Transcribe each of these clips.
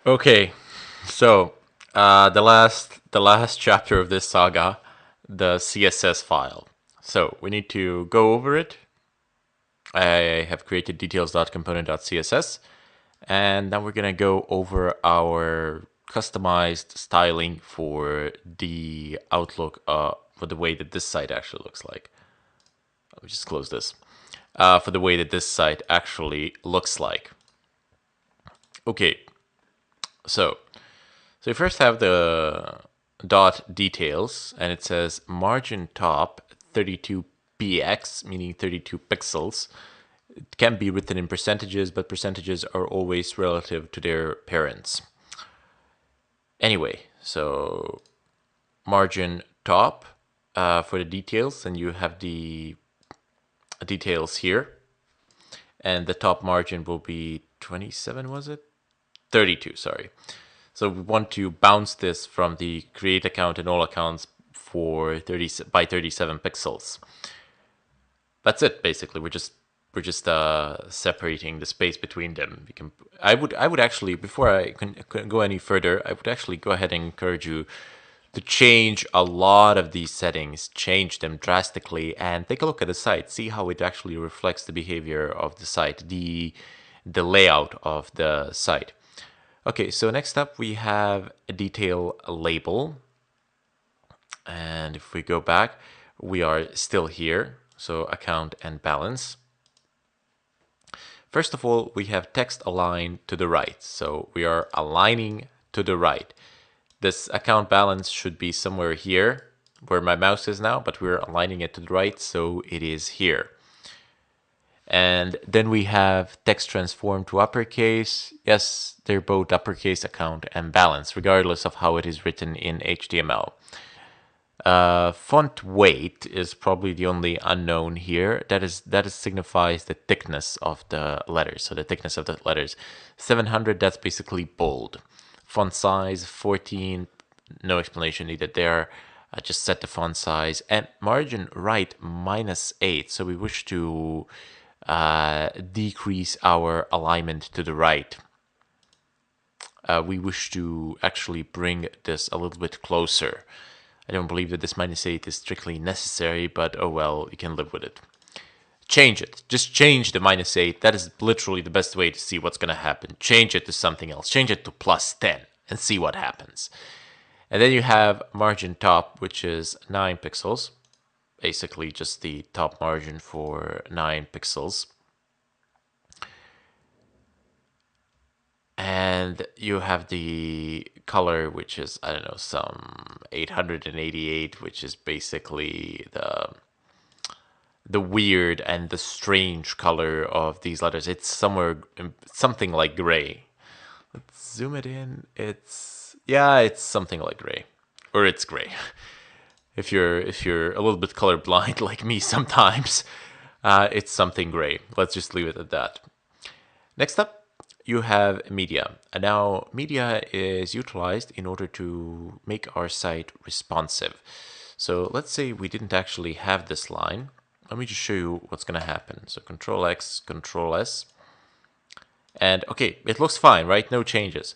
Okay, so the last chapter of this saga, the CSS file. So we need to go over it. I have created details.component.css, and now we're gonna go over our customized styling for the Outlook, for the way that this site actually looks like. Let me just close this. For the way that this site actually looks like. Okay, so So you first have the dot details, and it says margin top 32px, meaning 32 pixels. It can be written in percentages, but percentages are always relative to their parents. Anyway, so margin top for the details, and you have the details here. And the top margin will be 27, was it? 32, sorry. So we want to bounce this from the create account and all accounts for 30 by 37 pixels. That's it basically. We're just separating the space between them. I would actually, before I can go any further, I would actually go ahead and encourage you to change a lot of these settings, change them drastically, and take a look at the site. See how it actually reflects the behavior of the site, the layout of the site. Okay, so next up we have a detail label. And if we go back, we are still here. So account and balance. First of all, we have text aligned to the right. So we are aligning to the right. This account balance should be somewhere here where my mouse is now, but we're aligning it to the right, so it is here. And then we have text transform to uppercase. Yes, they're both uppercase, account and balance, regardless of how it is written in HTML. Font weight is probably the only unknown here. That signifies the thickness of the letters. So the thickness of the letters, 700. That's basically bold. Font size 14. No explanation needed there. Just set the font size and margin right -8. So we wish to decrease our alignment to the right. We wish to actually bring this a little bit closer. I don't believe that this -8 is strictly necessary, but oh well, you can live with it. Change it. Just change the -8. That is literally the best way to see what's going to happen. Change it to something else. Change it to +10 and see what happens. And then you have margin top, which is 9 pixels. Basically just the top margin for 9 pixels. And you have the color, which is, I don't know, some 888, which is basically the weird and the strange color of these letters. It's something like gray. Let's zoom it in. It's something like gray, or it's gray. If you're a little bit colorblind like me sometimes, it's something gray. Let's just leave it at that. Next up, you have media. And now media is utilized in order to make our site responsive. So let's say we didn't actually have this line. Let me just show you what's going to happen. So Control X, Control S. And okay, it looks fine, right? No changes.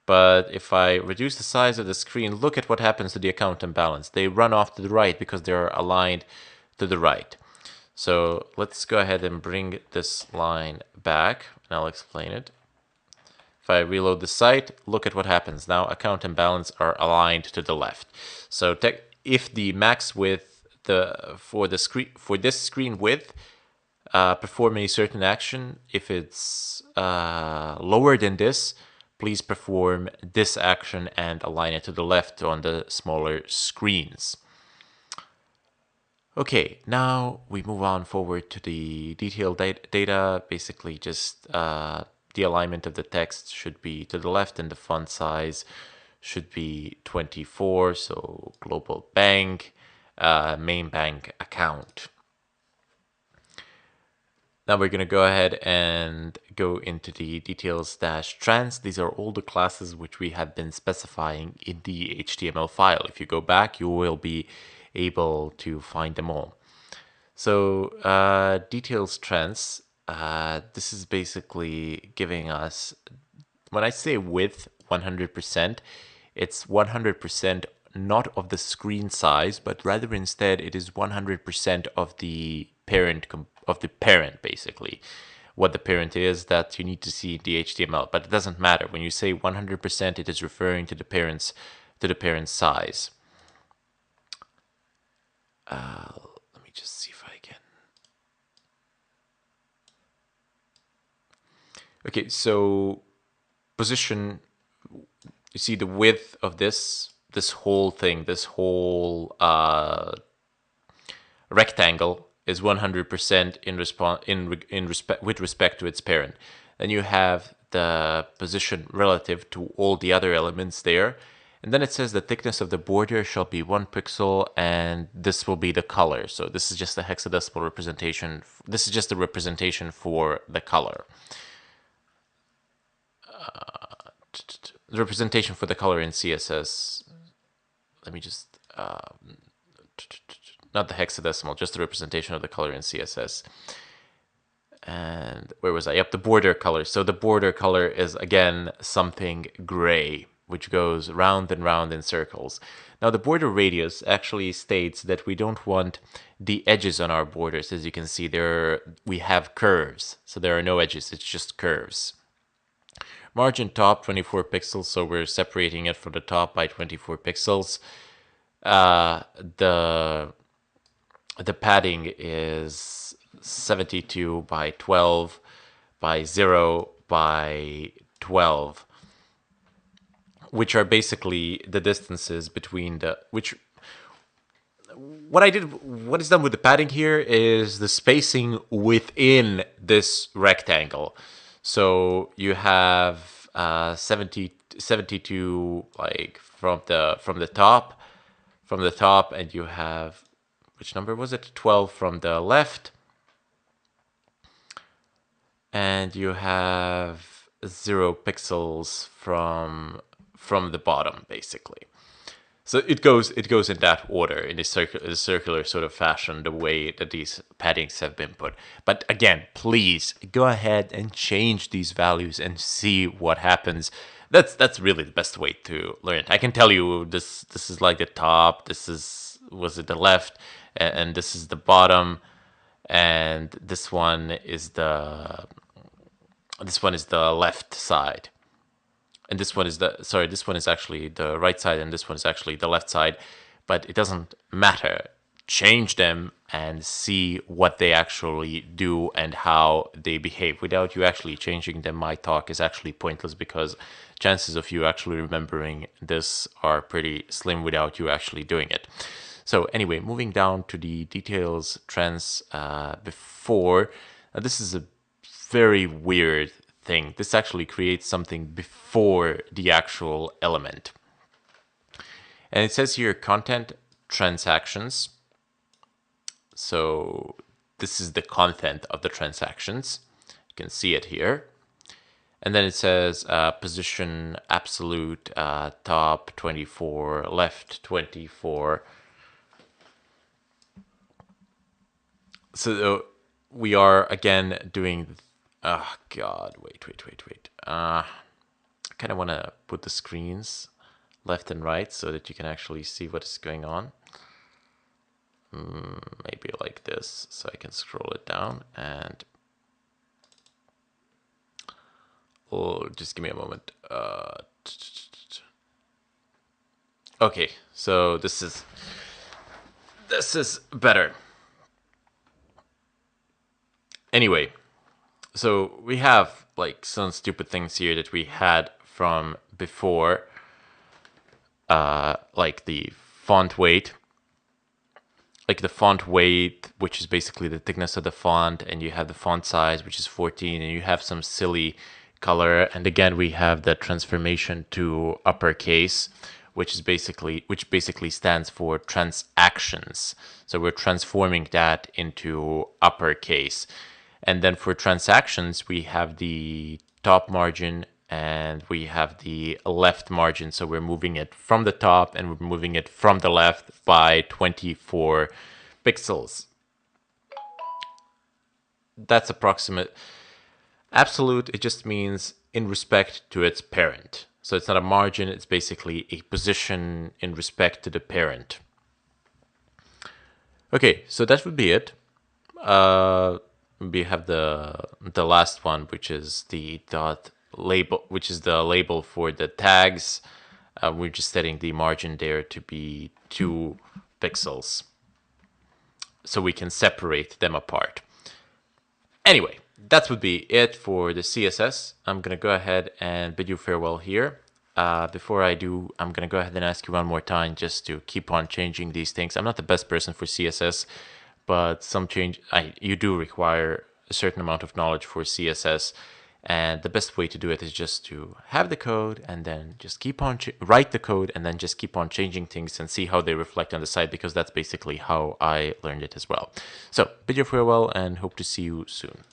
But if I reduce the size of the screen, look at what happens to the account and balance. They run off to the right because they're aligned to the right. So let's go ahead and bring this line back, and I'll explain it. If I reload the site, look at what happens. Now account and balance are aligned to the left. So if the max width for this screen width perform a certain action, if it's lower than this, please perform this action and align it to the left on the smaller screens. Okay, now we move on forward to the detailed data. Basically, just the alignment of the text should be to the left, and the font size should be 24. So global bank, main bank account. Now we're going to go ahead and go into the details-trans. These are all the classes which we have been specifying in the HTML file. If you go back, you will be able to find them all. So details-trans, this is basically giving us, when I say width, 100%, it's 100% not of the screen size, but rather instead it is 100% of the parent basically. What the parent is that you need to see in the HTML, but it doesn't matter. When you say 100%, it is referring to the parent's size. Let me just see if I can. Okay, so position. You see the width of this whole thing, this whole rectangle is 100% with respect to its parent. Then you have the position relative to all the other elements there. And then it says the thickness of the border shall be 1 pixel, and this will be the color. So this is just a hexadecimal representation. This is just a representation for the color. The representation for the color in CSS. Let me just... not the hexadecimal, just the representation of the color in CSS. And where was I? Yep, the border color. So the border color is, again, something gray, which goes round and round in circles. Now, the border radius actually states that we don't want the edges on our borders. As you can see, we have curves. So there are no edges, it's just curves. Margin top, 24 pixels, so we're separating it from the top by 24 pixels. The padding is 72 by 12 by 0 by 12, which are basically the distances between what is done with the padding here is the spacing within this rectangle. So you have 72 like from the top, and you have, which number was it? 12 from the left, and you have 0 pixels from the bottom, basically. So it goes in that order, in a circular sort of fashion, the way that these paddings have been put. But again, please go ahead and change these values and see what happens. That's really the best way to learn it. I can tell you this is like the top, was it the left, and this is the bottom, and this one is the left side. And this one is actually the right side, and this one is actually the left side, but it doesn't matter. Change them and see what they actually do and how they behave. Without you actually changing them, my talk is actually pointless, because chances of you actually remembering this are pretty slim without you actually doing it. So anyway, moving down to the details trends before. This is a very weird thing. This actually creates something before the actual element. And it says here content transactions. So this is the content of the transactions. You can see it here. And then it says position absolute, top 24, left 24. So we are again doing, oh God, wait. I kind of want to put the screens left and right so that you can actually see what is going on. Maybe like this, so I can scroll it down, and just give me a moment. Okay, so this is better. Anyway, so we have like some stupid things here that we had from before, like the font weight. Like the font weight, which is basically the thickness of the font, and you have the font size, which is 14, and you have some silly color. And again, we have the transformation to uppercase, which basically stands for transactions. So we're transforming that into uppercase. And then for transactions, we have the top margin and we have the left margin. So we're moving it from the top and we're moving it from the left by 24 pixels. That's approximate. Absolute, it just means in respect to its parent. So it's not a margin, it's basically a position in respect to the parent. Okay, so that would be it. We have the last one, which is the dot label, which is the label for the tags. We're just setting the margin there to be 2 pixels, so we can separate them apart. Anyway, that would be it for the CSS. I'm gonna go ahead and bid you farewell here. Before I do, I'm gonna go ahead and ask you one more time just to keep on changing these things. I'm not the best person for CSS, but you do require a certain amount of knowledge for CSS, and the best way to do it is just to have the code and then just keep on write the code and then just keep on changing things and see how they reflect on the site, because that's basically how I learned it as well. So bid you farewell and hope to see you soon.